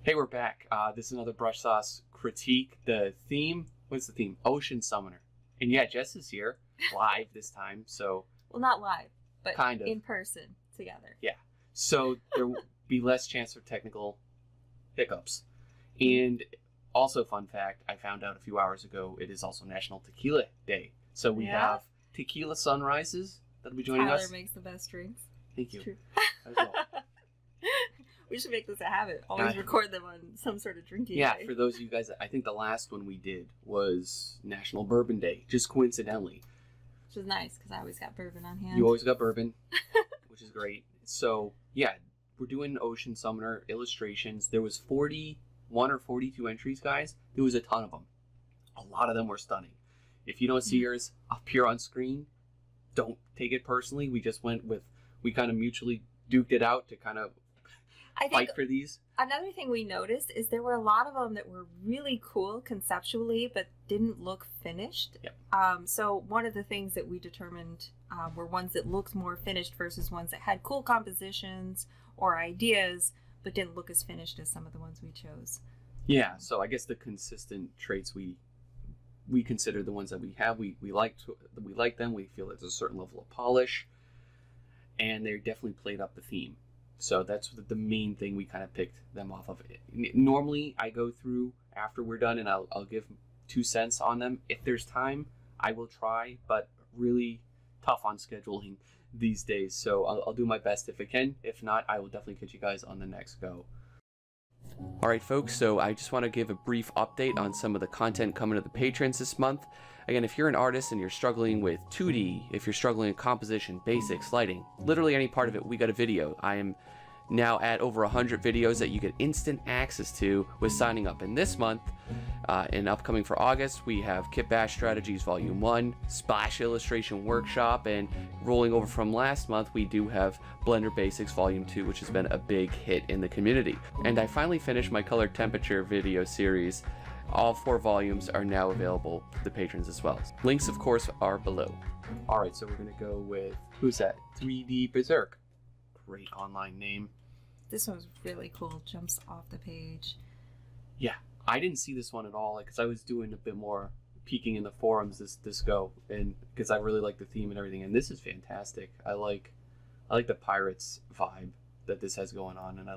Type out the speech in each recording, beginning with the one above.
Hey, we're back. This is another Brush Sauce critique. The theme, what's the theme? Ocean Summoner. And yeah, Jess is here, live this time, so... Well, not live, but kind of in person together. Yeah. So there will be less chance for technical hiccups. And also, fun fact, I found out a few hours ago, it is also National Tequila Day. So we have Tequila Sunrises that'll be joining us. Tyler makes the best drinks. Thank you. True. As well. We should make this a habit. Always record them on some sort of drinking day. Yeah, for those of you guys, I think the last one we did was National Bourbon Day, just coincidentally. Which is nice, because I always got bourbon on hand. You always got bourbon, which is great. So, yeah, we're doing Ocean Summoner illustrations. There was 41 or 42 entries, guys. There was a ton of them. A lot of them were stunning. If you don't see yours up here on screen, don't take it personally. We just went with, we kind of mutually duked it out to kind of fight for these. Another thing we noticed is there were a lot of them that were really cool conceptually, but didn't look finished. Yep. So one of the things that we determined were ones that looked more finished versus ones that had cool compositions or ideas, but didn't look as finished as some of the ones we chose. Yeah, so I guess the consistent traits we consider the ones that we have. We like them. We feel there's a certain level of polish, and they definitely played up the theme. So that's the main thing we kind of picked them off of. Normally, I go through after we're done, and I'll give 2 cents on them. If there's time, I will try, but really tough on scheduling these days. So I'll do my best if I can. If not, I will definitely catch you guys on the next go. Alright folks, so I just want to give a brief update on some of the content coming to the patrons this month. Again, if you're an artist and you're struggling with 2D, if you're struggling with composition, basics, lighting, literally any part of it, we got a video. I am now at over 100 videos that you get instant access to with signing up. And this month, and upcoming for August, we have Kit Bash Strategies Volume 1, Splash Illustration Workshop, and rolling over from last month, we do have Blender Basics Volume 2, which has been a big hit in the community. And I finally finished my color temperature video series. All 4 volumes are now available to the patrons as well. Links, of course, are below. Alright, so we're going to go with, who's that? 3D Berserk. Great online name. This one was really cool. Jumps off the page. Yeah, I didn't see this one at all because I was doing a bit more peeking in the forums this go, and because I really like the theme and everything. And this is fantastic. I like the pirates vibe that this has going on, and I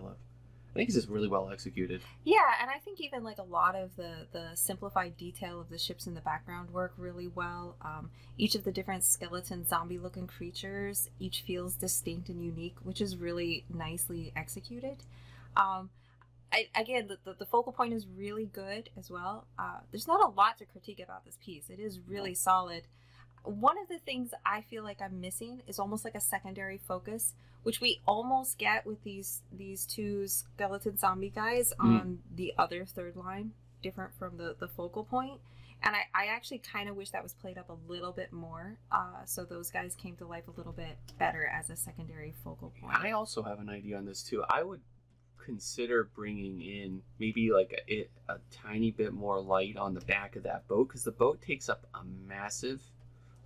think it's just really well executed. Yeah, and I think even like a lot of the simplified detail of the ships in the background work really well. Each of the different skeleton zombie looking creatures, each feels distinct and unique, which is really nicely executed. Again, the focal point is really good as well. There's not a lot to critique about this piece. It is really solid. One of the things I feel like I'm missing is almost like a secondary focus, which we almost get with these 2 skeleton zombie guys on the other third line, different from the focal point. And I actually kind of wish that was played up a little bit more, so those guys came to life a little bit better as a secondary focal point. I also have an idea on this too. I would consider bringing in maybe like a tiny bit more light on the back of that boat, because the boat takes up a massive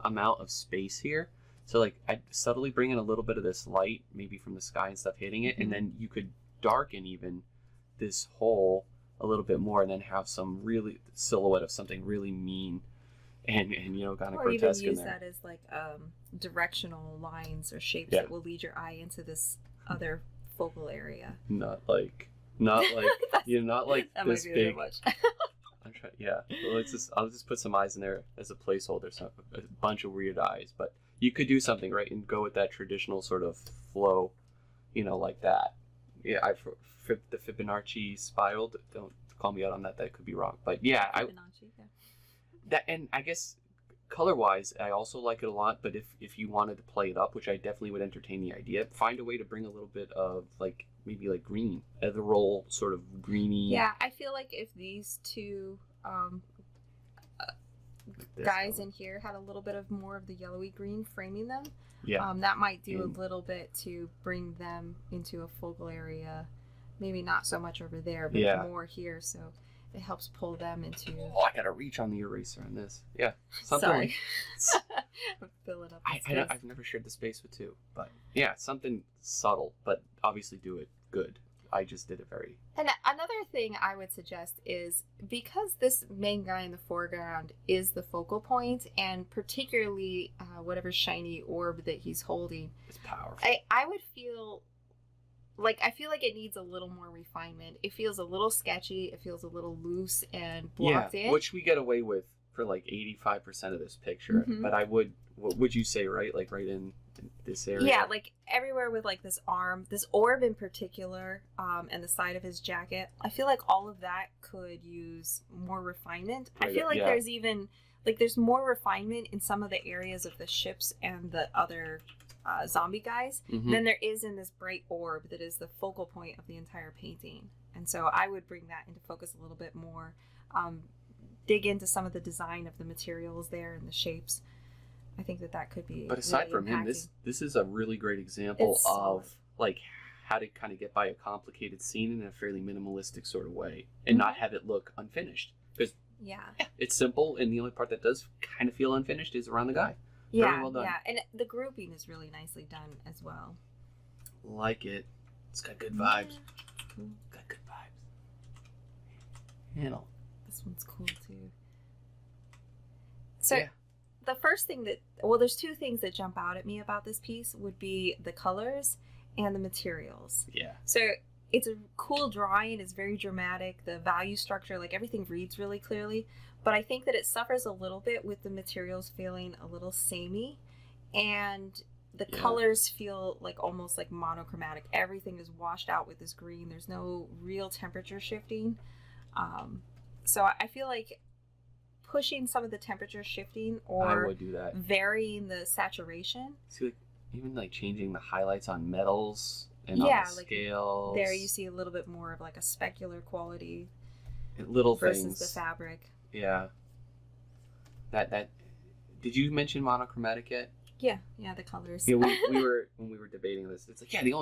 amount of space here. So like I'd subtly bring in a little bit of this light, maybe from the sky and stuff hitting it, and then you could darken even this hole a little bit more, and then have some really silhouette of something really mean and you know, kind of grotesque in there. Or even use that as like directional lines or shapes that will lead your eye into this other focal area. Not like you know, not like that this might be big. A bit much. I'm trying. Yeah, well, I'll just put some eyes in there as a placeholder, so a bunch of weird eyes. But you could do something, right, and go with that traditional sort of flow, you know, like that. Yeah, the Fibonacci spiral. Don't call me out on that. That could be wrong. But yeah, that, and I guess color-wise, I also like it a lot. But if you wanted to play it up, which I definitely would entertain the idea, find a way to bring a little bit of like maybe like green, the roll sort of greeny. Yeah, I feel like if these 2 guys in here had a little bit of more of the yellowy green framing them, that might do a little bit to bring them into a focal area. Maybe not so much over there, but more here, so it helps pull them into... Oh, I gotta reach on the eraser on this. Yeah. Something Sorry. Fill it up. I've never shared the space with 2, but yeah, something subtle, but obviously do it good. I just did it very. And another thing I would suggest is because this main guy in the foreground is the focal point, and particularly whatever shiny orb that he's holding, It's powerful. I would feel like it needs a little more refinement. It feels a little sketchy. It feels a little loose and blocked in. Which we get away with for like 85% of this picture. Mhm. But what would you say, right? Like right in this area? Yeah, like everywhere with like this arm, this orb in particular, and the side of his jacket. I feel like all of that could use more refinement. I feel like there's even there's more refinement in some of the areas of the ships and the other zombie guys than there is in this bright orb that is the focal point of the entire painting. And so I would bring that into focus a little bit more. Dig into some of the design of the materials there and the shapes. I think that could be. But aside really from him, impacting. this is a really great example It's of solid. like how to kind of get by a complicated scene in a fairly minimalistic sort of way and not have it look unfinished. Because Yeah. it's simple, and the only part that does kind of feel unfinished is around the guy. Yeah, Very well done. yeah, and the grouping is really nicely done as well. Like it. It's got good vibes. Yeah. Got good vibes. You know. This one's cool too. So Yeah. the first thing there's two things that jump out at me about this piece would be the colors and the materials. Yeah. So it's a cool drawing. It's very dramatic. The value structure, like everything reads really clearly. But I think that it suffers a little bit with the materials feeling a little samey. And the colors feel like almost like monochromatic. Everything is washed out with this green. There's no real temperature shifting. So I feel like pushing some of the temperature shifting I or would do that. varying the saturation. See, like, even like changing the highlights on metals and Yeah, on the like scales. There you see a little bit more of like a specular quality little versus things. the fabric. Yeah. That. Did you mention monochromatic yet? Yeah, the colors. Yeah, we were when we were debating this. It's like, yeah, the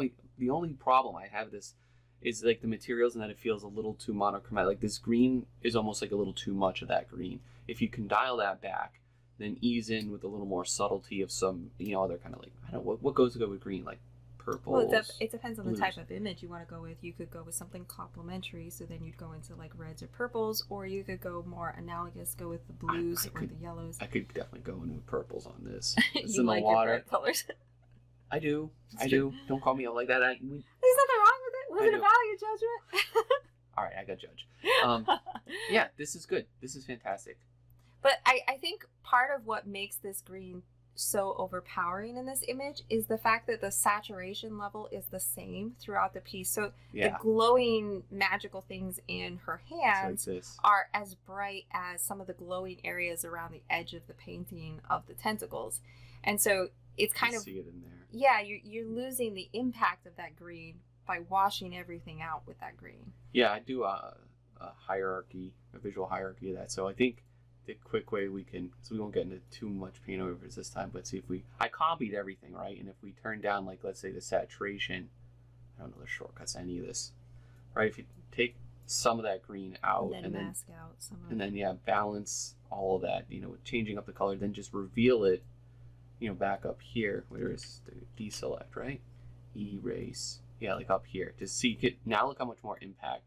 only problem I have this is like the materials and that it feels a little too monochromatic. Like this green is almost like a little too much of that green. If you can dial that back, then ease in with a little more subtlety of some, other kind of like, I don't know, what goes to go with green, like purples. Well, it depends on the blues. type of image you want to go with. You could go with something complementary, so then you'd go into like reds or purples, or you could go more analogous, go with the blues or the yellows. I could definitely go in with purples on this. It's You in the like water. your bright colors. I do. Don't call me out like that. There's nothing wrong with it. Was I it do. about your judgment? All right, I got judge. Yeah, this is good. This is fantastic. But I think part of what makes this green so overpowering in this image is the fact that the saturation level is the same throughout the piece. So Yeah. the glowing magical things in her hands It's like this. are as bright as some of the glowing areas around the edge of the painting of the tentacles. And so it's kind You of, see it in there. yeah, you're losing the impact of that green by washing everything out with that green. Yeah, I do a hierarchy, a visual hierarchy of that. So I think the quick way we can, so we won't get into too much paint overs this time, but see if I copied everything, right? And if we turn down, like, let's say the saturation, I don't know the shortcuts to any of this, right? If you take some of that green out And then mask out some of and it. then, yeah, balance all of that, changing up the color, then just reveal it, back up here. Where is the deselect, right? Erase. Yeah, like up here. Just see, now look how much more impact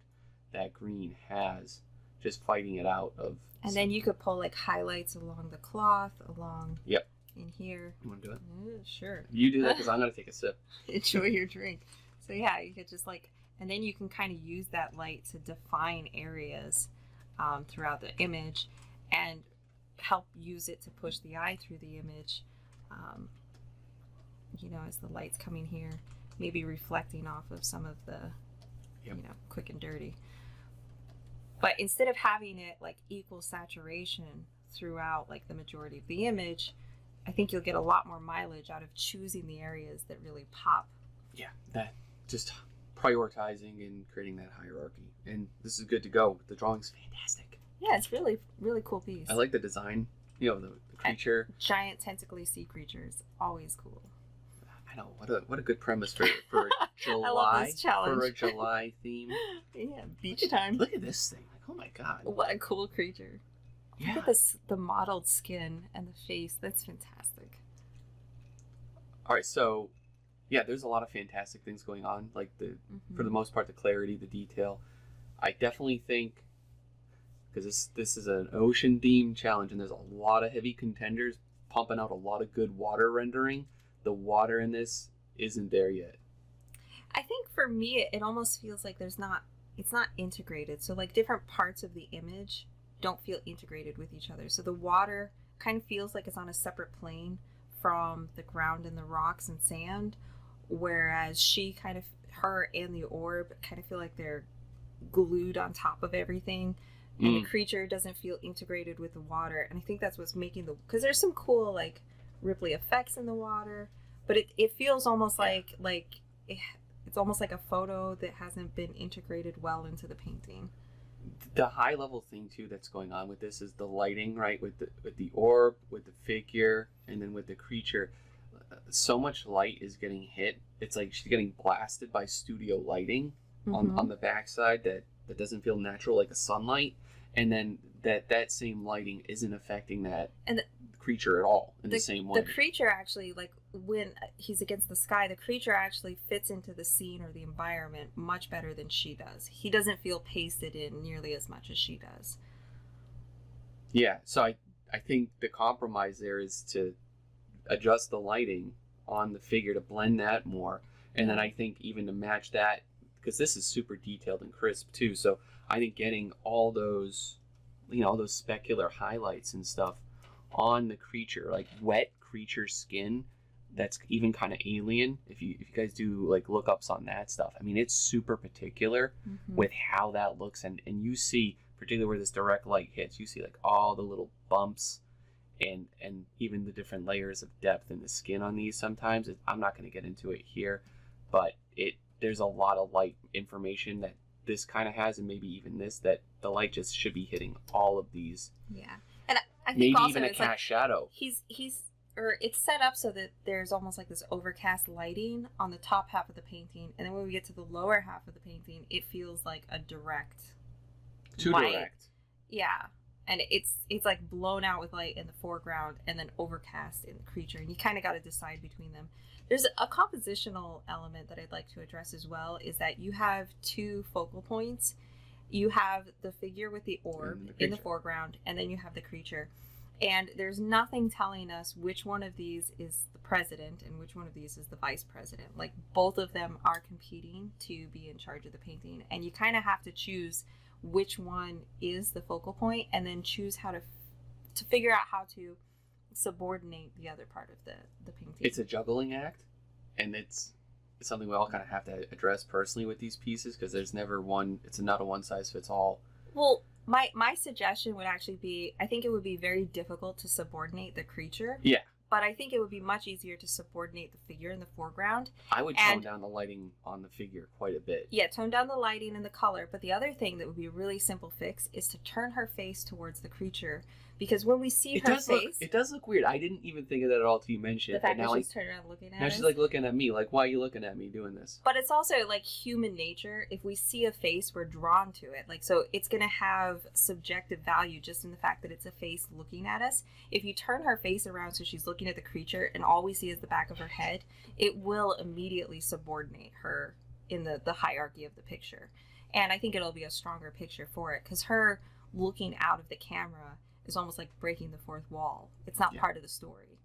that green has just fighting it out of. And then you could pull like highlights along the cloth, along Yep. in here. You want to do it? Sure. You do that because I'm going to take a sip. Enjoy your drink. So yeah, you could just like, and then you can kind of use that light to define areas throughout the image and help use it to push the eye through the image. As the light's coming here, maybe reflecting off of some of the, Yep. quick and dirty. But instead of having it like equal saturation throughout like the majority of the image, I think you'll get a lot more mileage out of choosing the areas that really pop. Yeah, that just prioritizing and creating that hierarchy. And this is good to go. The drawing's fantastic. Yeah, it's really, really cool piece. I like the design, the creature. Giant tentacly sea creatures, always cool. I know, what a good premise for July. I love this challenge. For a July theme. Yeah, beach time. Look at this thing. Like, oh my god. What a cool creature. Yeah. Look at this, the mottled skin and the face. That's fantastic. All right, so Yeah, there's a lot of fantastic things going on. Like for the Mhm. most part, the clarity, the detail. I definitely think because this is an ocean themed challenge, and there's a lot of heavy contenders pumping out a lot of good water rendering. The water in this isn't there yet. I think for me, it almost feels like it's not integrated. So, like, different parts of the image don't feel integrated with each other. So, the water kind of feels like it's on a separate plane from the ground and the rocks and sand, whereas her and the orb kind of feel like they're glued on top of everything. And the Mm, creature doesn't feel integrated with the water. And I think that's what's making because there's some cool, like, Ripley effects in the water, but it feels almost yeah. like it, it's almost like a photo that hasn't been integrated well into the painting. The high level thing too that's going on with this is the lighting, right? With the orb, with the figure, and then with the creature. So much light is getting hit. It's like she's getting blasted by studio lighting Mm-hmm. on the backside that doesn't feel natural, like a sunlight, and then that same lighting isn't affecting that And creature at all in the the same the way. creature actually, like, when he's against the sky, the creature actually fits into the scene or the environment much better than she does. He doesn't feel pasted in nearly as much as she does. Yeah, so I think the compromise there is to adjust the lighting on the figure to blend that more, and then Yeah. I think even to match that, because this is super detailed and crisp too, so I think getting all those, all those specular highlights and stuff on the creature, like wet creature skin, that's even kind of alien. If you guys do like lookups on that stuff, I mean, it's super particular Mm-hmm. with how that looks, and you see particularly where this direct light hits, you see like all the little bumps and even the different layers of depth in the skin on these. Sometimes I'm not going to get into it here, but there's a lot of light information that this kind of has, and maybe even this, that the light just should be hitting all of these, Yeah, and I think maybe also even a it's like cast shadow. he's or it's set up so that there's almost like this overcast lighting on the top half of the painting, and then when we get to the lower half of the painting, it feels like a direct Too light. direct. Yeah, and it's like blown out with light in the foreground and then overcast in the creature, and you kind of got to decide between them. There's a compositional element that I'd like to address as well, is that you have two focal points. You have the figure with the orb And the in the creature. foreground, and then you have the creature. And there's nothing telling us which one of these is the president and which one of these is the vice president. Like, both of them are competing to be in charge of the painting, and you kind of have to choose which one is the focal point, and then choose how to figure out how to subordinate the other part of the painting. It's a juggling act, and it's something we all kind of have to address personally with these pieces, because there's never one. It's not a one size fits all. Well, my suggestion would actually be, I think it would be very difficult to subordinate the creature, Yeah, but I think it would be much easier to subordinate the figure in the foreground. I would tone And down the lighting on the figure quite a bit. yeah, tone down the lighting and the color. But the other thing that would be a really simple fix is to turn her face towards the creature, because when we see It her does look. face, It does look weird. I didn't even think of that at all till you mentioned the it. fact And that now, she's turned around looking at now us. she's like looking at me, like, why are you looking at me doing this? But it's also like human nature. If we see a face, we're drawn to it. Like, so it's going to have subjective value just in the fact that it's a face looking at us. If you turn her face around so she's looking at the creature and all we see is the back of her head, it will immediately subordinate her in the hierarchy of the picture. And I think it'll be a stronger picture for it, because her looking out of the camera is almost like breaking the fourth wall. It's not Yeah. part of the story.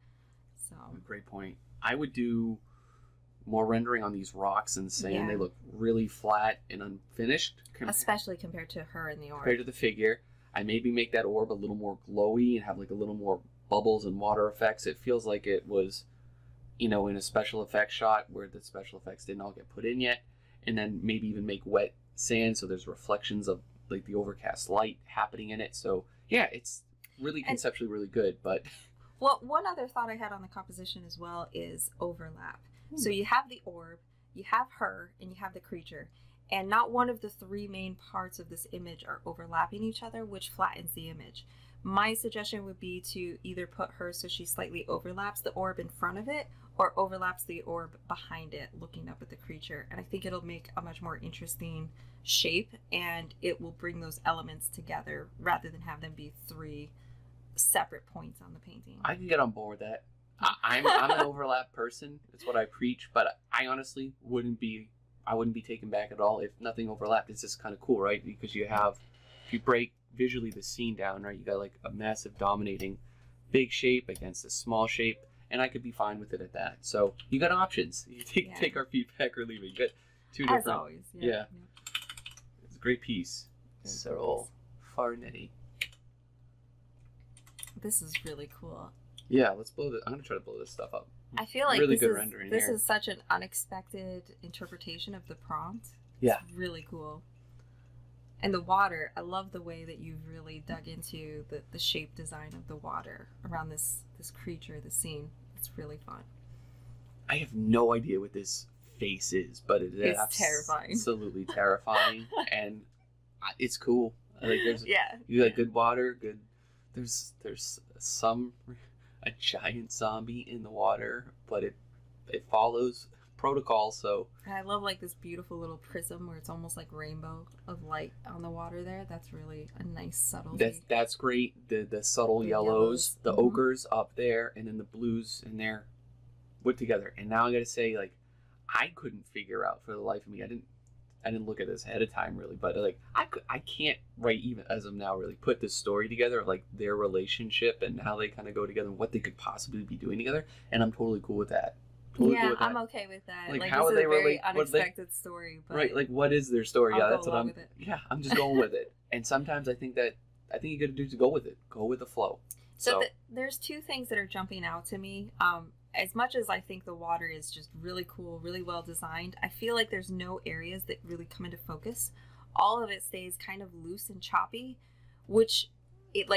So Great point. I would do more rendering on these rocks and sand. Yeah. They look really flat and unfinished especially compared to her in the orb. compared to the figure. I maybe make that orb a little more glowy and have like a little more bubbles and water effects. It feels like it was, in a special effects shot where the special effects didn't all get put in yet. And then maybe even make wet sand so there's reflections of like the overcast light happening in it. So yeah, it's really conceptually really good, but Well, one other thought I had on the composition as well is overlap. So you have the orb, you have her, and you have the creature. And not one of the three main parts of this image are overlapping each other, which flattens the image. My suggestion would be to either put her so she slightly overlaps the orb in front of it, or overlaps the orb behind it, looking up at the creature. And I think it'll make a much more interesting shape, and it will bring those elements together rather than have them be three separate points on the painting. I can get on board with that. I'm an overlap person. It's what I preach, but I honestly wouldn't be taken back at all if nothing overlapped. It's just kind of cool, right? Because if you break visually the scene down, right, you got like a massive dominating big shape against a small shape, and I could be fine with it at that. So you got options. You take our feedback or leave it. You got two different. As always, yeah. It's a great piece. So Farnetti. This is really cool. Yeah, let's blow this. I'm gonna try to blow this stuff up. I feel like really this good rendering this here. is such an unexpected interpretation of the prompt. Yeah. It's really cool. And the water, I love the way that you've really dug into the shape design of the water around this creature, the scene. It's really fun. I have no idea what this face is, but It's terrifying. Absolutely terrifying, and it's cool. Like Yeah. You got good water, good. There's a giant zombie in the water, but it follows protocol. So I love like this beautiful little prism where it's almost like rainbow of light on the water there. That's really a nice subtlety. That's great. The subtle yellows, the ogres up there, and then the blues in there put together. And now I gotta say, like, I couldn't figure out for the life of me. I didn't look at this ahead of time really, but like I can't right even as of now really put this story together of like their relationship and how they kind of go together and what they could possibly be doing together. And I'm totally cool with that. I'm okay with that. Like how this is they a very relate? unexpected story, but right? Like what is their story? I'll Yeah, that's go what along with it. Yeah, I'm just going with it. And sometimes I think you got to do to go with it. Go with the flow. So there's two things that are jumping out to me. As much as I think the water is just really cool, really well designed, I feel like there's no areas that really come into focus. All of it stays kind of loose and choppy, which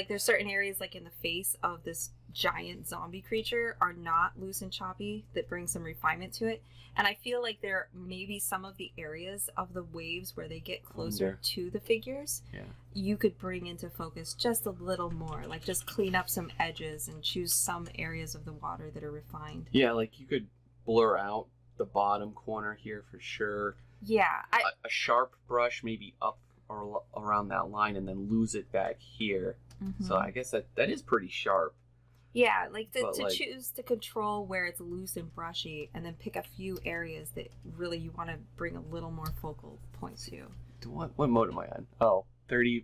there's certain areas like in the face of this giant zombie creature are not loose and choppy that bring some refinement to it. And I feel like there may be some of the areas of the waves where they get closer to the figures. Yeah. You could bring into focus just a little more, like just clean up some edges and choose some areas of the water that are refined. Yeah, like you could blur out the bottom corner here for sure. Yeah. A sharp brush maybe up or around that line and then lose it back here. Mm-hmm. So I guess that is pretty sharp. Yeah, like to choose to control where it's loose and brushy and then pick a few areas that really you want to bring a little more focal point to. What mode am I on? Oh, 34%.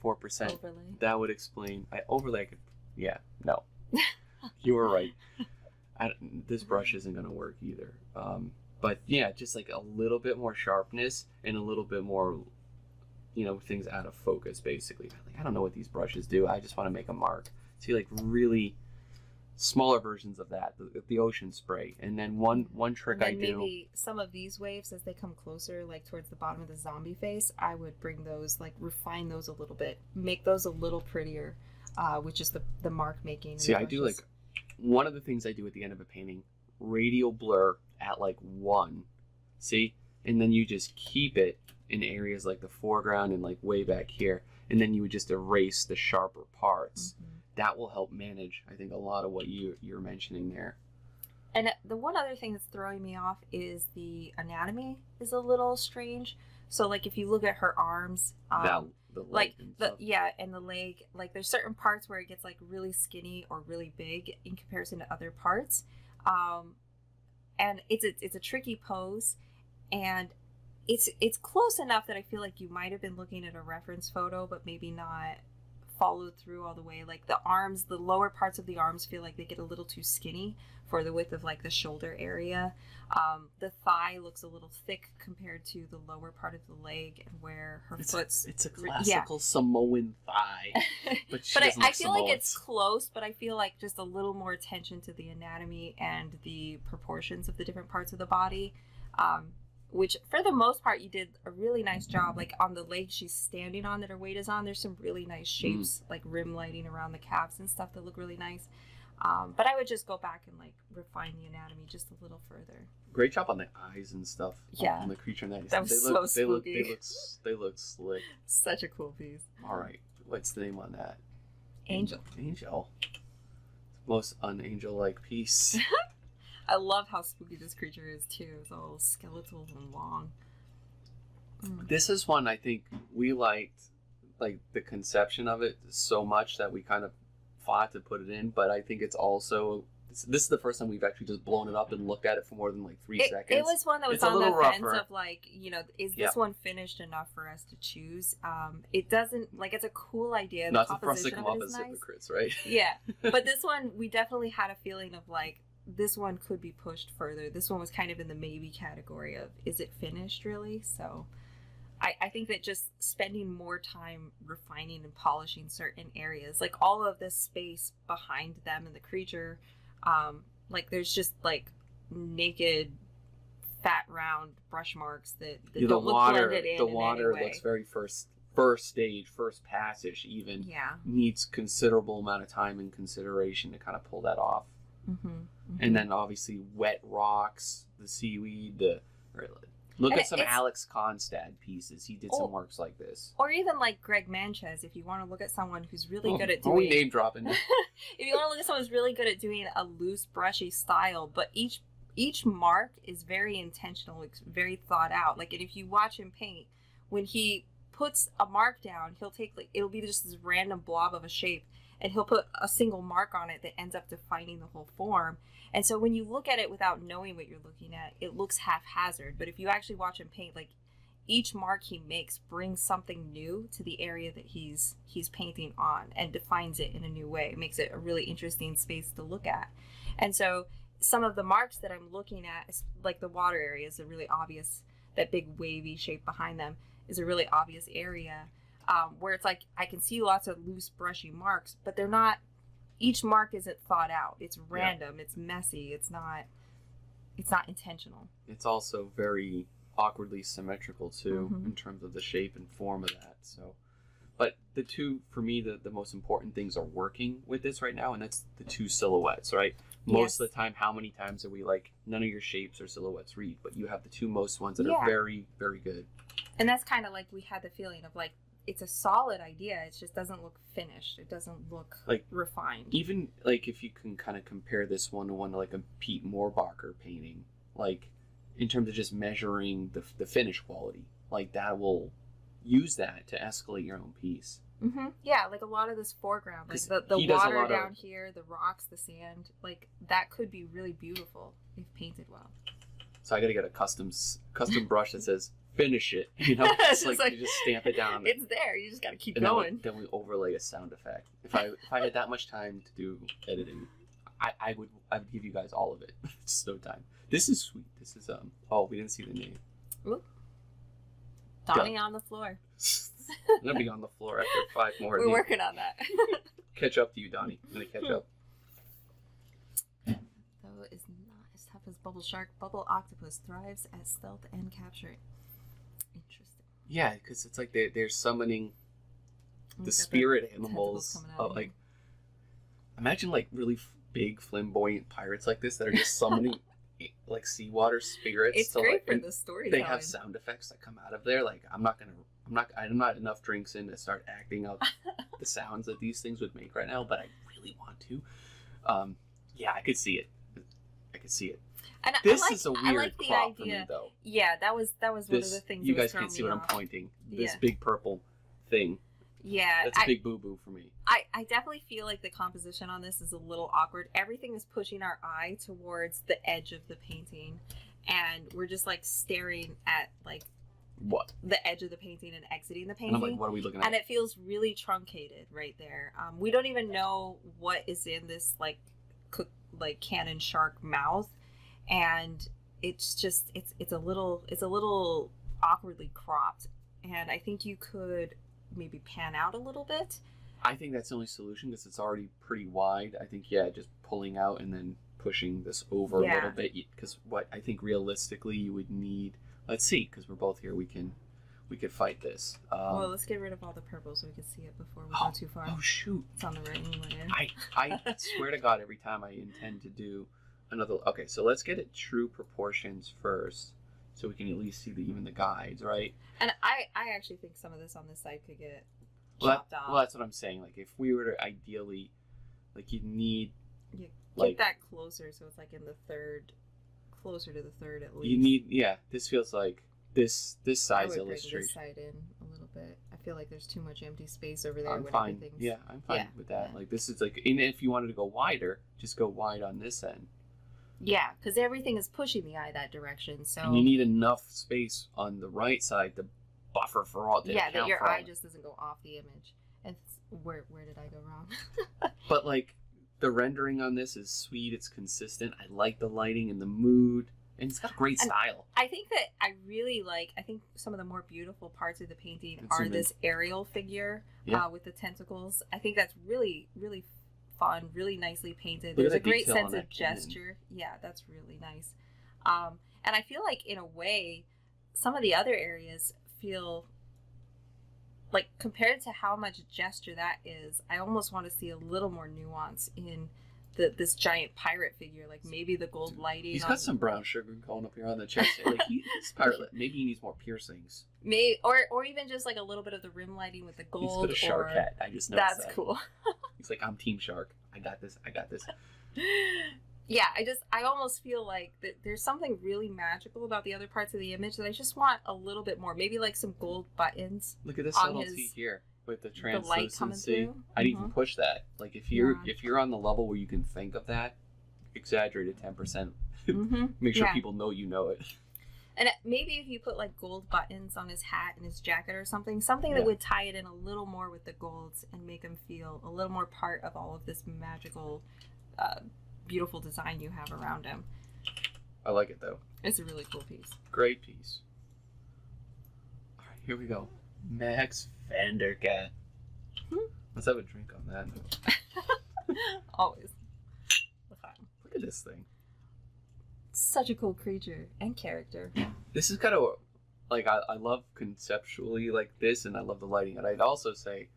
Overlay. That would explain. Overlay could, yeah, no. You were right. This brush isn't going to work either. But yeah, just like a little bit more sharpness and a little bit more, things out of focus basically. Like, I don't know what these brushes do. I just want to make a mark. See, like really smaller versions of that, the ocean spray, and then one trick I do. Maybe some of these waves as they come closer, like towards the bottom of the zombie face, I would bring those, like refine those a little bit, make those a little prettier, which is the mark making. See, I do like one of the things I do at the end of a painting, radial blur at like 1, see, and then you just keep it in areas like the foreground and like way back here, and then you would just erase the sharper parts. Mm-hmm. That will help manage, I think, a lot of what you're mentioning there. And the one other thing that's throwing me off is the anatomy is a little strange. So, like, if you look at her arms, the leg and the leg, like, there's certain parts where it gets like really skinny or really big in comparison to other parts, and it's a tricky pose, and it's close enough that I feel like you might have been looking at a reference photo, but maybe not followed through all the way. Like the arms, the lower parts of the arms feel like they get a little too skinny for the width of like the shoulder area. The thigh looks a little thick compared to the lower part of the leg and where her foot's. It's a classical Samoan thigh, but I feel like it's close. But I feel like just a little more attention to the anatomy and the proportions of the different parts of the body. Which, for the most part, you did a really nice job. Like, on the leg she's standing on that her weight is on, there's some really nice shapes, like rim lighting around the calves and stuff that look really nice. But I would just go back and, like, refine the anatomy just a little further. Great job on the eyes and stuff. Yeah. On the creature. That was so spooky. They look slick. Such a cool piece. All right. What's the name on that? Angel. Most unangel-like piece. I love how spooky this creature is too. It's all skeletal and long. This is one I think we liked, like the conception of it so much that we kind of fought to put it in. But I think it's also This is the first time we've actually just blown it up and looked at it for more than like 3 seconds. It was one that was It's a on the little fence rougher. of like, is this one finished enough for us to choose? It doesn't, like, it's a cool idea. Not The for us to composition come of up it as is nice. hypocrites, right? Yeah, but this one, we definitely had a feeling of like, this one could be pushed further. This one was kind of in the maybe category of, is it finished really? So I think that just spending more time refining and polishing certain areas, like all of this space behind them and the creature, like there's just like naked, fat, round brush marks that don't look blended in. The in water any way. looks very first stage, first passage even. Yeah. Needs considerable amount of time and consideration to kind of pull that off. Mm-hmm, mm-hmm. And then obviously wet rocks, the seaweed, look at some Alex Konstad pieces. He did some works like this. Or even like Greg Manches, if you want to look at someone who's really good at doing... Are we name dropping? If you want to look at someone who's really good at doing a loose, brushy style, but each mark is very intentional, it's very thought out. Like, and if you watch him paint, when he puts a mark down, he'll take, like, it'll be just this random blob of a shape, and he'll put a single mark on it that ends up defining the whole form. And so when you look at it without knowing what you're looking at, it looks haphazard. But if you actually watch him paint, like, each mark he makes brings something new to the area that he's painting on and defines it in a new way. It makes it a really interesting space to look at. And so some of the marks that I'm looking at, is like the water area is a really obvious, that big wavy shape behind them is a really obvious area, where it's like I can see lots of loose brushy marks, but they're not, each mark isn't thought out. It's random, it's messy, it's not intentional. It's also very awkwardly symmetrical too, in terms of the shape and form of that. So, but the two, for me, the most important things are working with this right now, and that's the two silhouettes, right? Most of the time, how many times are we like, none of your shapes or silhouettes read, but you have the two most ones that are very, very good. And that's kind of like, we had the feeling of like, it's a solid idea, it just doesn't look finished, it doesn't look like refined. Even like if you can kind of compare this one to like a Pete Moorbacher painting, like in terms of just measuring the finish quality, like that will use that to escalate your own piece. Yeah, like a lot of this foreground, like the water down here, the rocks, the sand, like that could be really beautiful if painted well. So I gotta get a custom brush that says finish it, you know? It's like you just stamp it down. It's there, you just gotta keep going. Then we overlay a sound effect. If I had that much time to do editing, I would give you guys all of it. It's just no time. This is sweet. This is oh, we didn't see the name. Oop. Donnie on the floor. I'm gonna be on the floor after 5 more. We're working on that. Catch up to you, Donnie. I'm gonna catch up. Though it is not as tough as Bubble Shark, Bubble Octopus thrives at stealth and capture. Interesting. Yeah, because it's like they're summoning the spirit animals. Like, imagine like really big flamboyant pirates like this that are just summoning like seawater spirits. It's great for the story. They have sound effects that come out of there. Like I'm not enough drinks in to start acting out the sounds that these things would make right now, but I really want to. Yeah, I could see it. And this is a weird crop for me, though. Yeah, that was one of the things. You guys can't see what I'm pointing. This big purple thing. Yeah, that's a big boo-boo for me. I definitely feel like the composition on this is a little awkward. Everything is pushing our eye towards the edge of the painting, and we're just like staring at like what the edge of the painting and exiting the painting. And I'm like, what are we looking at? And it feels really truncated right there. We don't even know what is in this like cannon shark mouth, and it's just it's a little awkwardly cropped, and I think you could maybe pan out a little bit. I think that's the only solution because it's already pretty wide. I think just pulling out and then pushing this over a little bit, because what I think realistically you would need, let's see, because we're both here, we could fight this. Well, let's get rid of all the purple so we can see it before we go too far. Oh shoot, it's on the right layer. I swear to God, every time I intend to do another. Okay, so let's get it true proportions first, so we can at least see even the guides, right? And I actually think some of this on this side could get chopped off. Well, that's what I'm saying. Like, if we were to ideally, like, you'd need... You get that closer, so it's like in the third, closer to the third at least. You need, this feels like this size illustration. Bring this side in a little bit. I feel like there's too much empty space over there. I'm when fine. everything's... Yeah, I'm fine with that. Yeah. Like this is like, and if you wanted to go wider, just go wide on this end. Yeah, because everything is pushing the eye that direction. So And you need enough space on the right side to buffer for all. To yeah, that account your for all eye that. just doesn't go off the image. And where did I go wrong? But like the rendering on this is sweet. It's consistent. I like the lighting and the mood, and it's got great And style. I think that I really like. I think some of the more beautiful parts of the painting Let's are zoom in. this aerial figure Yeah. with the tentacles. I think that's really, really fun, really nicely painted. Look at There's a that great detail on sense that of cannon. gesture. Yeah, that's really nice. And I feel like in a way, some of the other areas feel like, compared to how much gesture that is, I almost want to see a little more nuance in this giant pirate figure. Like maybe the gold lighting. He's got some brown sugar going up here on the chest. Like he's pirate. Maybe he needs more piercings. Maybe, or even just like a little bit of the rim lighting with the gold. He's got a shark or... hat. I just noticed That's that. cool. He's like, I'm Team Shark. I got this. I got this. Yeah, I almost feel like there's something really magical about the other parts of the image that I just want a little bit more. Maybe like some gold buttons. Look at this On subtlety his- here with the the light coming translucency. through. I'd even push that. Like if you're Yeah. if you're on the level where you can think of that, exaggerate it 10%. Mm-hmm. Make sure Yeah. people know you know it. And maybe if you put like gold buttons on his hat and his jacket or something Yeah. that would tie it in a little more with the golds and make him feel a little more part of all of this magical, beautiful design you have around him. I like it though. It's a really cool piece. Great piece. All right, here we go. Max Vanderkat. Hmm. Let's have a drink on that note. Always. Look at this thing. Such a cool creature and character. This is kind of like I love conceptually like this, and I love the lighting. And I'd also say,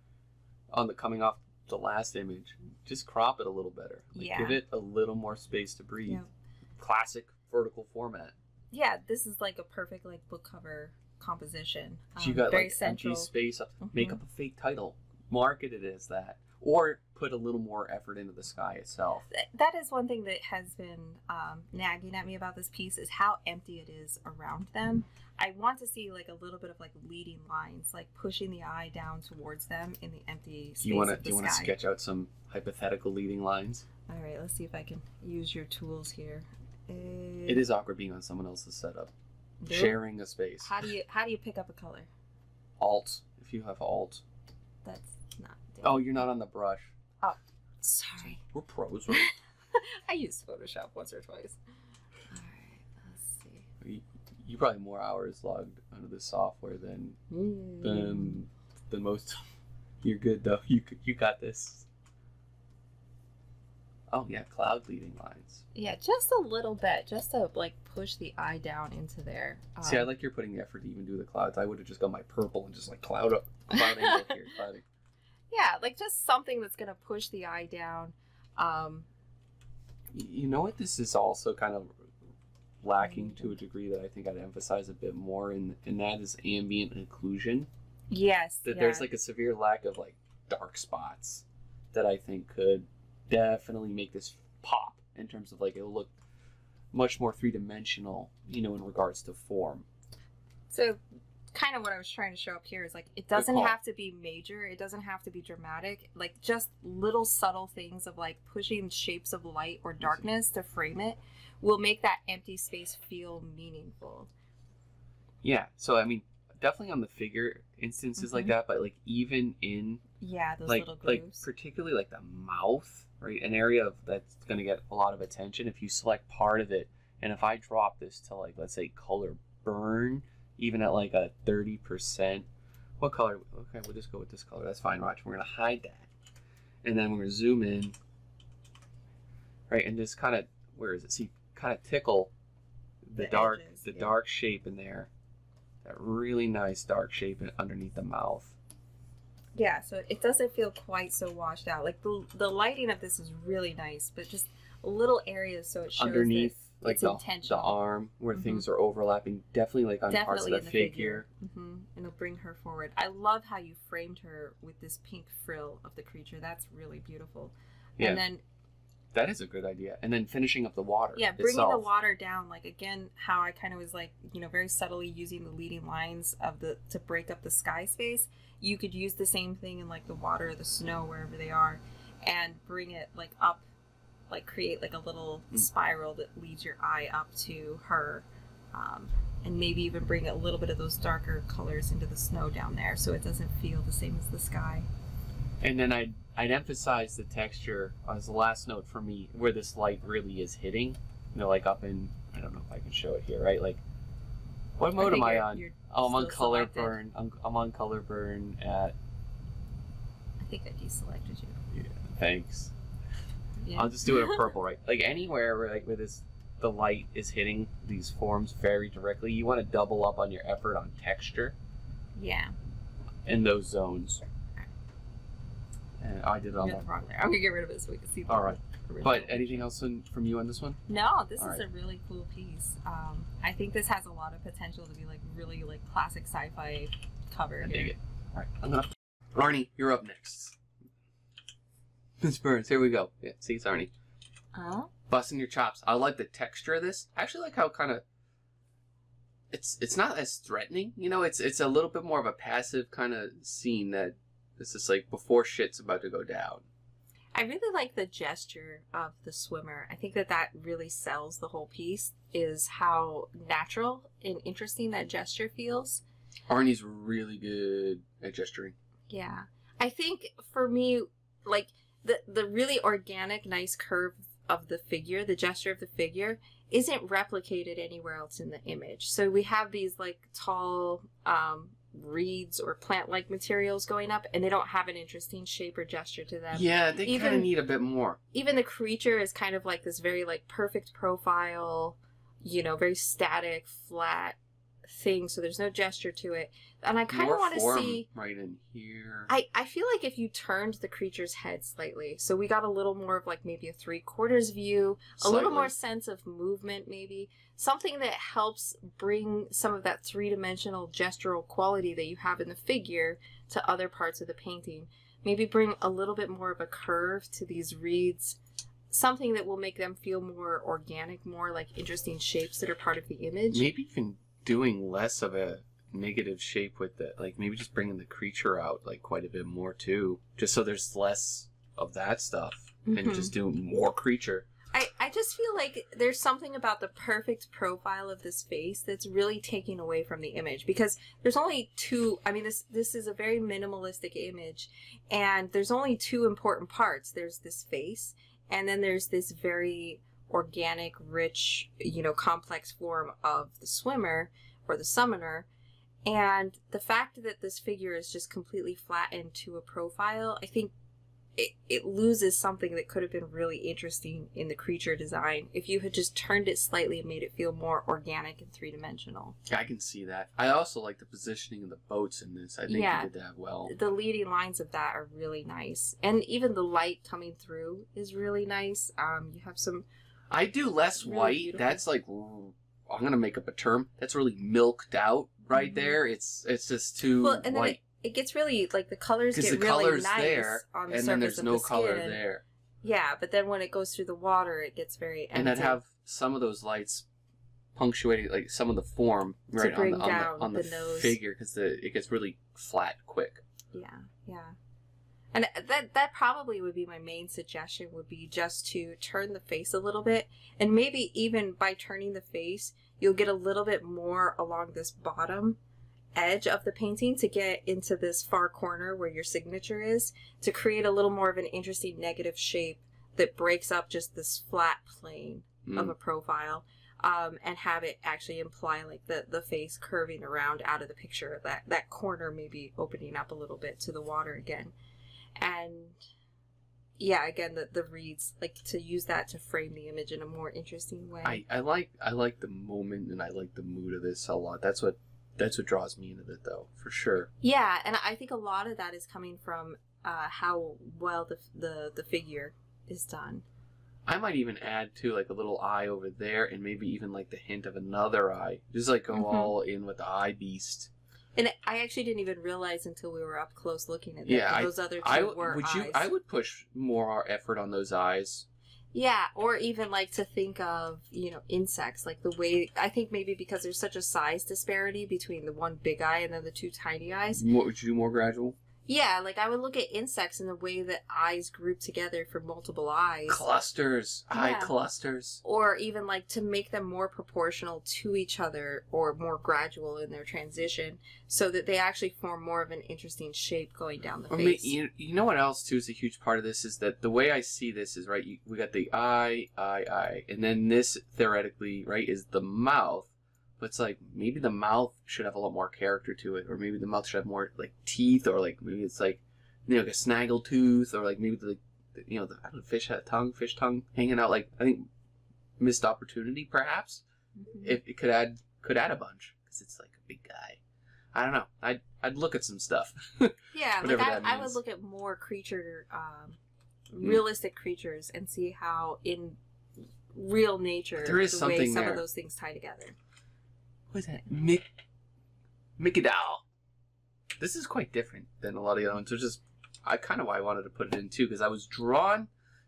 on the coming off the last image, just crop it a little better. Like, Yeah. give it a little more space to breathe. Yep. Classic vertical format. Yeah, this is like a perfect like book cover composition. So you got very like central. empty space. Mhm. Make up a fake title. Market it as that, or put a little more effort into the sky itself. That is one thing that has been nagging at me about this piece is how empty it is around them. I want to see like a little bit of like leading lines, like pushing the eye down towards them in the empty space Do you want of the to sky. sketch out some hypothetical leading lines? All right, let's see if I can use your tools here. It is awkward being on someone else's setup, Nope. sharing a space. How do you pick up a color? Alt, if you have Alt. That's not. Oh, you're not on the brush. Sorry. We're pros, right? I used Photoshop once or twice. All right, let's see. You probably have more hours logged under this software than most. You're good though. You got this. Oh yeah, cloud leading lines. Yeah, just a little bit, just to like push the eye down into there. See, I like you're putting the effort to even do the clouds. I would have just gone my purple and just like cloud up, cloud angle here, clouding. Yeah, like just something that's gonna push the eye down. You know what? This is also kind of lacking to a degree that I think I'd emphasize a bit more, and that is ambient occlusion. Yes, That yeah. there's like a severe lack of like dark spots that I think could definitely make this pop in terms of like it'll look much more three-dimensional, you know, in regards to form. So kind of what I was trying to show up here is like it doesn't call. have to be major, it doesn't have to be dramatic, like just little subtle things of like pushing shapes of light or darkness to frame it will make that empty space feel meaningful. Yeah, so I mean, definitely on the figure instances like that, but like even in Yeah, those like little grooves. particularly like the mouth, right? An area of that's going to get a lot of attention if you select part of it. And if I drop this to like, let's say color burn, even at like a 30%, what color? Okay, we'll just go with this color. That's fine. Watch, we're going to hide that. And then we're going to zoom in, right? And just kind of, where is it? See, kind of tickle the dark, edges, the yeah. dark shape in there. That really nice dark shape underneath the mouth. Yeah, so it doesn't feel quite so washed out. Like the lighting of this is really nice, but just little areas so it shows Underneath, that like it's the intentional. arm where Mhm. things are overlapping, definitely like on parts of Definitely the in the figure. And it'll bring her forward. I love how you framed her with this pink frill of the creature. That's really beautiful. Yeah. And then That is a good idea. And then finishing up the water. Yeah, bringing itself. the water down, like again, how I kind of was like, you know, very subtly using the leading lines of the to break up the sky space. You could use the same thing in like the water, the snow, wherever they are, and bring it like up, like create like a little spiral that leads your eye up to her, and maybe even bring a little bit of those darker colors into the snow down there, so it doesn't feel the same as the sky. And then I'd emphasize the texture as the last note for me, where this light really is hitting. You know, like up in, I don't know if I can show it here, right? Like, what mode am I on? Oh, I'm on color burn. I'm on color burn at. I think I deselected you. Yeah, thanks. Yeah. I'll just do it in purple, right? Like anywhere where like where the light is hitting these forms very directly, you want to double up on your effort on texture. Yeah. In those zones. And I did it on wrong there. I'm gonna get rid of it so we can see. All right. But anything else from you on this one? No, this is a really cool piece. I think this has a lot of potential to be like really like classic sci-fi cover. I dig it. All right, Arnie, you're up next. Miss Burns, here we go. Yeah, see, it's Arnie. Busting your chops. I like the texture of this. I actually like how kind of it's not as threatening. You know, it's a little bit more of a passive kind of scene that this is like before shit's about to go down. I really like the gesture of the swimmer. I think that really sells the whole piece, is how natural and interesting that gesture feels. Arnie's really good at gesturing. Yeah. I think for me, like the really organic, nice curve of the figure, the gesture of the figure, isn't replicated anywhere else in the image. So we have these like tall reeds or plant-like materials going up, and they don't have an interesting shape or gesture to them. Yeah, they kind of need a bit more. Even the creature is kind of like this very like perfect profile, you know, very static, flat thing, so there's no gesture to it. And I kind of want to see right in here. I feel like if you turned the creature's head slightly, so we got a little more of like maybe a 3/4 view, a little more sense of movement, maybe something that helps bring some of that three-dimensional gestural quality that you have in the figure to other parts of the painting. Maybe bring a little bit more of a curve to these reeds, something that will make them feel more organic, more like interesting shapes that are part of the image. Maybe even doing less of a negative shape with it, like maybe just bringing the creature out like quite a bit more too, just so there's less of that stuff and just doing more creature. I just feel like there's something about the perfect profile of this face that's really taking away from the image, because there's only two, I mean, this is a very minimalistic image, and there's only two important parts. There's this face, and then there's this very organic, rich, you know, complex form of the swimmer or the summoner. And the fact that this figure is just completely flattened to a profile, I think it loses something that could have been really interesting in the creature design if you had just turned it slightly and made it feel more organic and three-dimensional. I can see that. I also like the positioning of the boats in this. I think you did that well. The leading lines of that are really nice. And even the light coming through is really nice. You have some... I do less really white. Beautiful. That's like... I'm going to make up a term. That's really milked out right there. It's just too well, and white. Then it gets really, like, the colors get really nice there, on the surface of the skin. and then there's no color there. Yeah, but then when it goes through the water, it gets very empty. And I'd have some of those lights punctuating, like, some of the form right on the nose. figure, because it gets really flat quick. Yeah, yeah. And that probably would be my main suggestion, would be just to turn the face a little bit. And maybe even by turning the face, you'll get a little bit more along this bottom edge of the painting to get into this far corner where your signature is, to create a little more of an interesting negative shape that breaks up just this flat plane of a profile, and have it actually imply like the face curving around out of the picture, that corner maybe opening up a little bit to the water again. And yeah, again, the reeds, like, to use that to frame the image in a more interesting way. I like the moment, and I like the mood of this a lot. That's what draws me into it, though, for sure. Yeah, and I think a lot of that is coming from how well the figure is done. I might even add too, like, a little eye over there, and maybe even like the hint of another eye. Just like go all in with the eye beast. And I actually didn't even realize until we were up close looking at that. Yeah, those other two were eyes. I would push more effort on those eyes. Yeah, or even like to think of, insects, like the way, I think maybe because there's such a size disparity between the one big eye and then the two tiny eyes. What would you do more gradual? Yeah, like I would look at insects in the way that eyes group together for multiple eyes. Clusters. Eye Yeah. clusters. Or even like to make them more proportional to each other or more gradual in their transition so that they actually form more of an interesting shape going down the face. You know what else too is a huge part of this is that the way I see this is, right, we got the eye, and then this theoretically, right, is the mouth. But it's like maybe the mouth should have a lot more character to it, or maybe the mouth should have more like teeth, or like maybe it's like like a snaggle tooth, or like maybe the I don't know, fish tongue hanging out. Like I think missed opportunity perhaps. Mhm. If it could add a bunch because it's like a big guy. I don't know. I'd look at some stuff. Yeah, like Whatever that I would means. look at more realistic creatures and see how in real nature There is the way something some there. of those things tie together. What is that? Mickey Doll. This is quite different than a lot of the other ones, which is kind of why I wanted to put it in too, because I was drawn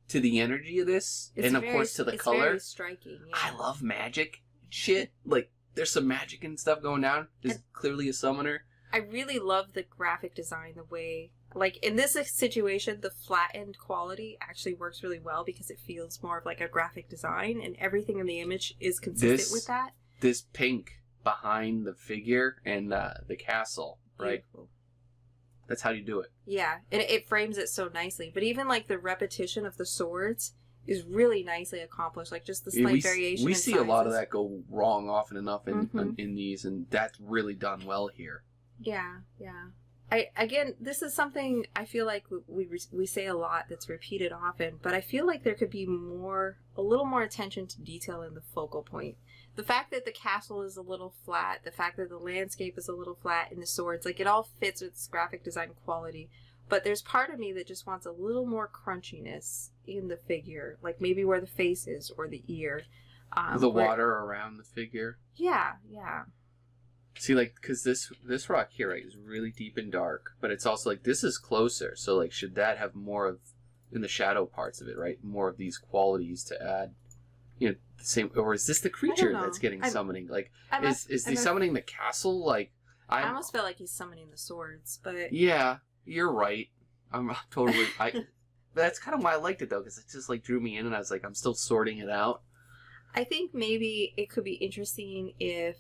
to the energy of this, It's and of very- course to the it's color. very striking. Yeah. I love magic shit. Like there's some magic and stuff going down. Is clearly a summoner. I really love the graphic design, the way, like, in this situation, the flattened quality actually works really well because it feels more of like a graphic design, and everything in the image is consistent with that. This pink behind the figure and the castle, right? Beautiful. That's how you do it. Yeah, and it frames it so nicely. But even, like, the repetition of the swords is really nicely accomplished. Like, just the slight variation We in see a lot of sizes. that go wrong often enough Mhm. in these, and that's really done well here. Yeah, yeah. This is something I feel like we say a lot that's repeated often, but I feel like there could be a little more attention to detail in the focal point. The fact that the castle is a little flat, the fact that the landscape is a little flat, and the swords, like, it all fits with its graphic design quality. But there's part of me that just wants a little more crunchiness in the figure, like maybe where the face is or the ear. The water around the figure. Yeah, yeah. See, like, because this rock here, right, is really deep and dark, but it's also like this is closer. So, like, should that have more of in the shadow parts of it, right? More of these qualities to add, the same, or is this the creature know. that's getting summoning? Like, is he I'm a- summoning the castle? Like, I almost feel like he's summoning the swords, but yeah, you're right. I'm totally. That's kind of why I liked it though, because it just like drew me in, and I was like, I'm still sorting it out. I think maybe it could be interesting if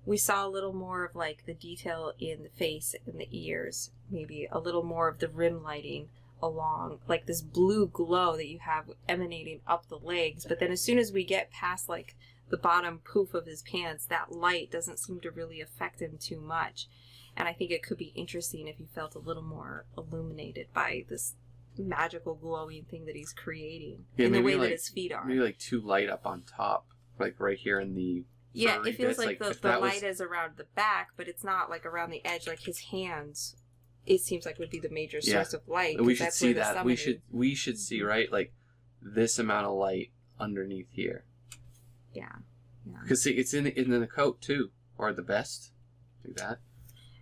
we saw a little more of like the detail in the face and the ears, maybe a little more of the rim lighting along, like this blue glow that you have emanating up the legs. But then as soon as we get past like the bottom poof of his pants, that light doesn't seem to really affect him too much. And I think it could be interesting if he felt a little more illuminated by this magical glowing thing that he's creating in the way that his feet are. Maybe like too light up on top, like right here in the. Yeah, furry it feels bits. like if the that light was- is around the back, but it's not like around the edge. Like his hands, it seems like would be the major source of light. We 'cause should that's see where the that. summoning- We should see, right, like this amount of light underneath here. Yeah, yeah. Because see, it's in the coat too, or the vest, like that.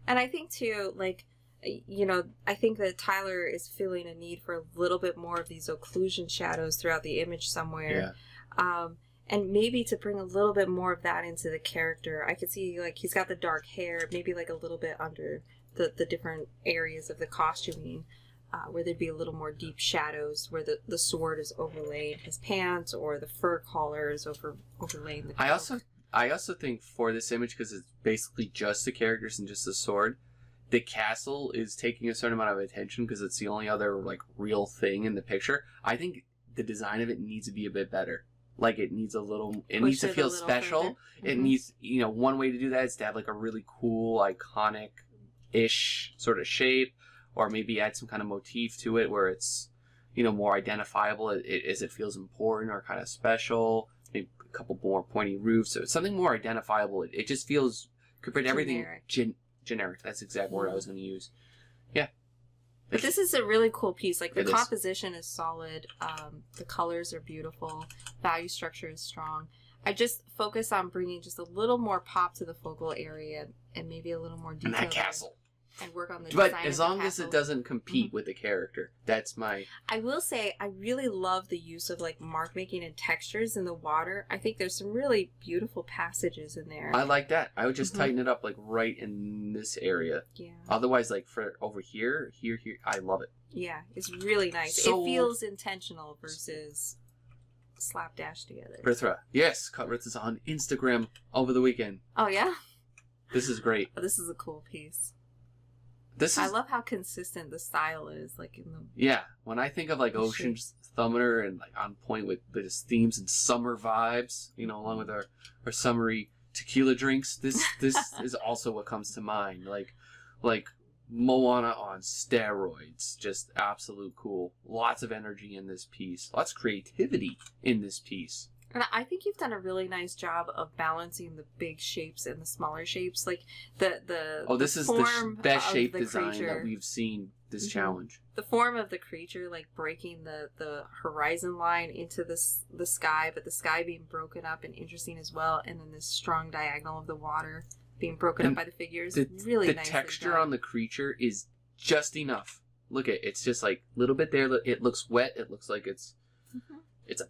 And I think too, like, I think that Tyler is feeling a need for a little bit more of these occlusion shadows throughout the image somewhere. Yeah. And maybe to bring a little bit more of that into the character. I could see, like, he's got the dark hair, maybe like a little bit under the different areas of the costuming, where there'd be a little more deep shadows, where the sword is overlaying his pants, or the fur collar is overlaying the cloak. I also think for this image, because it's basically just the characters and just the sword, the castle is taking a certain amount of attention because it's the only other like real thing in the picture. I think the design of it needs to be a bit better. Like it needs a little. It needs to feel special. further. It Mhm. needs, one way to do that is to have like a really cool, iconic-ish sort of shape, or maybe add some kind of motif to it where it's, more identifiable as it feels important or kind of special. Maybe a couple more pointy roofs, so it's something more identifiable. It just feels compared to everything generic. That's the exact word I was going to use. Yeah. But this is a really cool piece. Like, the It is. composition is solid. The colors are beautiful. Value structure is strong. I just focus on bringing just a little more pop to the focal area and maybe a little more And detail. that castle. and work on the But design. as of the long as it castle. doesn't compete with the character, that's my. I will say I really love the use of like mark making and textures in the water. I think there's some really beautiful passages in there. I like that. I would just tighten it up like right in this area. Yeah. Otherwise, like for over here, I love it. Yeah, it's really nice. So- it feels intentional versus slapdash together. Rithra, yes, caught Rithra's on Instagram over the weekend. Oh yeah? This is great. Oh, this is a cool piece. This I is love how consistent the style is, like in the yeah. When I think of like The Ocean's Thunder and like on point with his themes and summer vibes, you know, along with our summery tequila drinks, this is also what comes to mind. Like Moana on steroids, just absolute cool. Lots of energy in this piece. Lots of creativity in this piece. And I think you've done a really nice job of balancing the big shapes and the smaller shapes, like the This is the form best of shape the design creature. that we've seen this Mhm. challenge. The form of the creature, like breaking the horizon line into the sky, but the sky being broken up and interesting as well, and then this strong diagonal of the water being broken up And by the figures. The Really the nicely texture done. on the creature is just enough. Look at it's just like a little bit there. It looks wet. It looks like it's a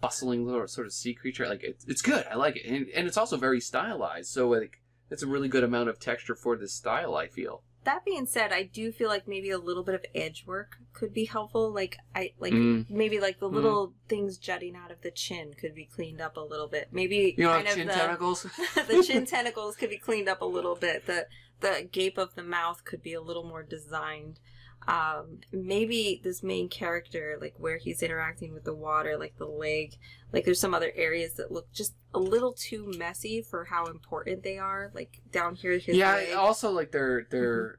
bustling little sort of sea creature. Like it's good. I like it, and it's also very stylized. So like it's a really good amount of texture for this style, I feel. That being said, I do feel like maybe a little bit of edge work could be helpful. Like maybe like the little things jutting out of the chin could be cleaned up a little bit. Maybe You know, kind like of chin the tentacles. the chin tentacles could be cleaned up a little bit. The gape of the mouth could be a little more designed. Maybe this main character, like where he's interacting with the water, like the leg, like there's some other areas that look just a little too messy for how important they are. Like down here, his leg. Also like the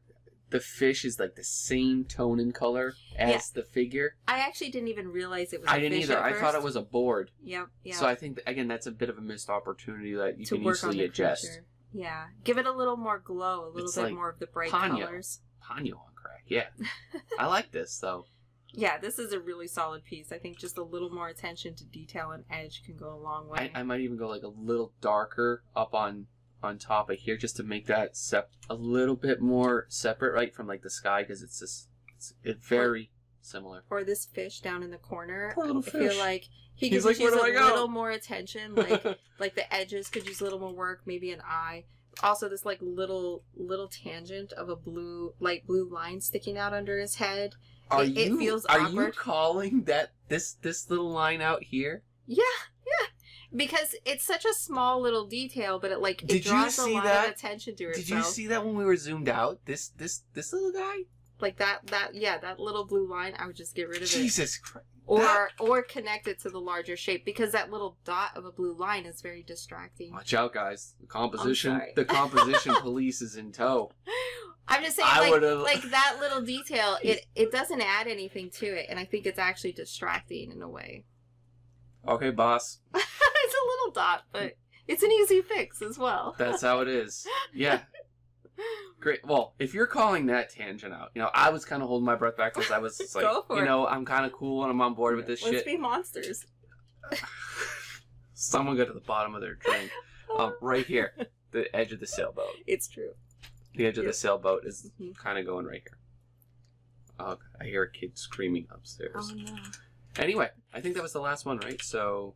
fish is like the same tone and color as the figure. I actually didn't even realize it was. I a didn't fish either. at I thought first. it was a board. Yep. Yeah. So I think again that's a bit of a missed opportunity that you to can work on easily the adjust. creature. Yeah, give it a little more glow, a little It's bit like more of the bright Ponyo. colors. Ponyo on crack. Yeah, I like this though. Yeah, this is a really solid piece. I think just a little more attention to detail and edge can go a long way. I might even go like a little darker up on top of here just to make that a little bit more separate, right, from like the sky, because it's very similar. Or this fish down in the corner. Poor little I feel fish. like he He's could like, just use "Where a do I go?" little more attention. Like the edges could use a little more work, maybe an eye. Also, this like little tangent of a light blue line sticking out under his head. It feels Are you awkward. calling that this little line out here? Yeah. Because it's such a small little detail, but it Did you draws a see lot that? of attention to itself. Did you see that when we were zoomed out? This little guy? Like that little blue line, I would just get rid of it. Jesus Christ. Or connect it to the larger shape, because that little dot of a blue line is very distracting. Watch out, guys. The composition sorry. police is in tow. I'm just saying, like that little detail, it doesn't add anything to it, and I think it's actually distracting in a way. Okay, boss. It's a little dot, but it's an easy fix as well. That's how it is. Yeah. Great. Well, if you're calling that tangent out, I was kind of holding my breath back because I was just like, Go for it. I'm kind of cool and I'm on board with this Let's shit. be monsters. Someone got to the bottom of their drink. Right here, the edge of the sailboat. It's true. The edge of the sailboat is Mhm. kind of going right here. Oh, I hear a kid screaming upstairs. Oh no. Anyway, I think that was the last one, right? So,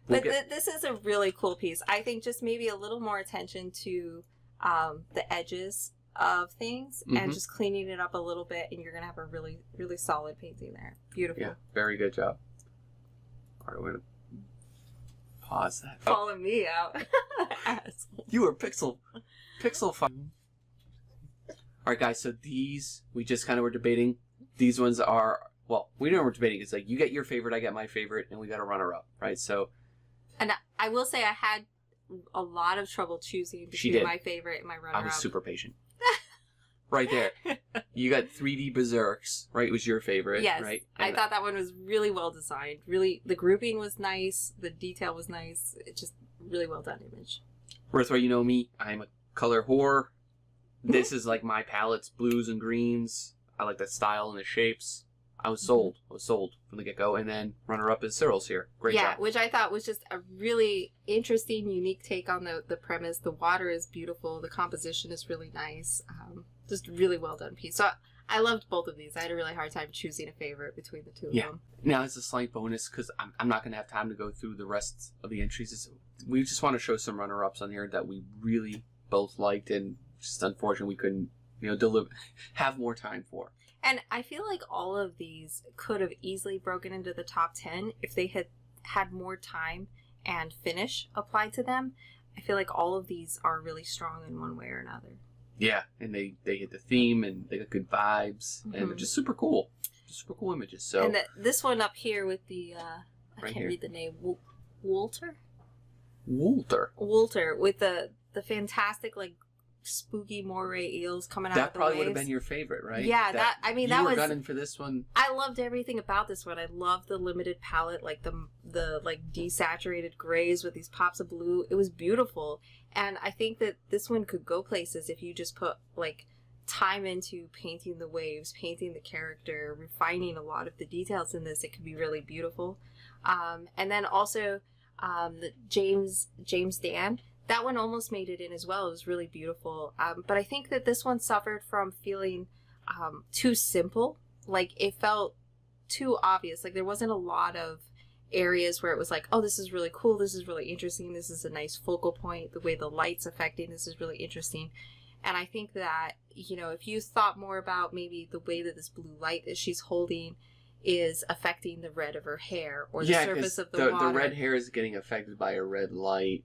we'll But this is a really cool piece. I think just maybe a little more attention to the edges of things Mhm. and just cleaning it up a little bit, and you're gonna have a really, really solid painting there. Beautiful. yeah, very good job. All right, we're gonna pause that. Oh, Calling me out. Asshole. you were pixel 5. All right, guys. So these we just kind of were debating. These ones are we know we're debating. It's like you get your favorite, I get my favorite, and we got a runner up, right? So And I will say I had a lot of trouble choosing She between did. my favorite and my runner-up. I was super patient. Right there, you got 3D Berserks, right? It was your favorite, Yes, right? I And thought that one was really well designed. Really, the grouping was nice. The detail was nice. It's just really well done image. Rithra, you know me. I'm a color whore. This is like my palettes, blues and greens. I like the style and the shapes. I was sold. I was sold from the get-go. And then runner-up is Cyril's here. Great Yeah, job. which I thought was just a really interesting, unique take on the premise. The water is beautiful. The composition is really nice. just really well done piece. So I loved both of these. I had a really hard time choosing a favorite between the two of them. Now, it's a slight bonus because I'm not going to have time to go through the rest of the entries. We just want to show some runner-ups on here that we really both liked, and just unfortunately we couldn't, have more time for. And I feel like all of these could have easily broken into the top 10 if they had more time and finish applied to them. I feel like all of these are really strong in one way or another. Yeah, and they hit the theme, and they got good vibes, and they're just super cool. Super cool images. So, and this one up here with the I Right can't read the name, Wolter with the fantastic like spooky moray eels coming out of the That probably waves. would have been your favorite, right? Yeah, that you were was gunning for this one. I loved everything about this one. I loved the limited palette, like the like desaturated grays with these pops of blue. It was beautiful, and I think that this one could go places if you just put like time into painting the waves, painting the character, refining a lot of the details in this. It could be really beautiful. And then also the James Dan. That one almost made it in as well. It was really beautiful. But I think that this one suffered from feeling too simple. Like, it felt too obvious. Like, there wasn't a lot of areas where it was like, oh, this is really cool. This is really interesting. This is a nice focal point. The way the light's affecting this is really interesting. And I think that, if you thought more about maybe the way that this blue light that she's holding is affecting the red of her hair or the surface of the water. The red hair is getting affected by a red light.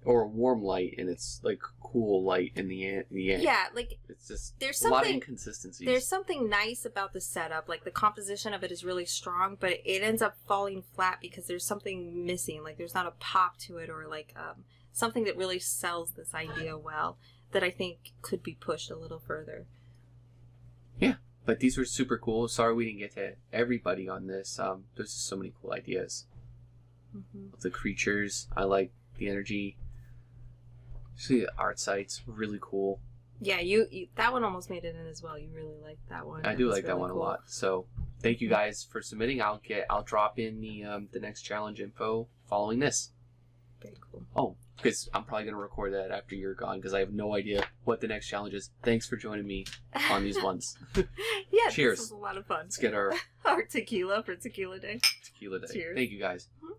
Or a warm light, and it's like cool light in the end. Yeah, like it's just there's a lot of inconsistencies. There's something nice about the setup, like the composition of it is really strong, but it ends up falling flat because there's something missing. Like there's not a pop to it, or like something that really sells this idea well that I think could be pushed a little further. Yeah, but these were super cool. Sorry we didn't get to everybody on this. There's just so many cool ideas. The creatures, I like. The energy, see the art sites, really cool. Yeah, you that one almost made it in as well. You really liked that one. I do like that one a lot. So thank you guys for submitting. I'll drop in the next challenge info following this. Very cool. Oh, because I'm probably gonna record that after you're gone because I have no idea what the next challenge is. Thanks for joining me on these ones. Yeah, Cheers. This was a lot of fun. Let's get our tequila for Tequila Day. Tequila Day. Cheers. Thank you guys. Mm-hmm.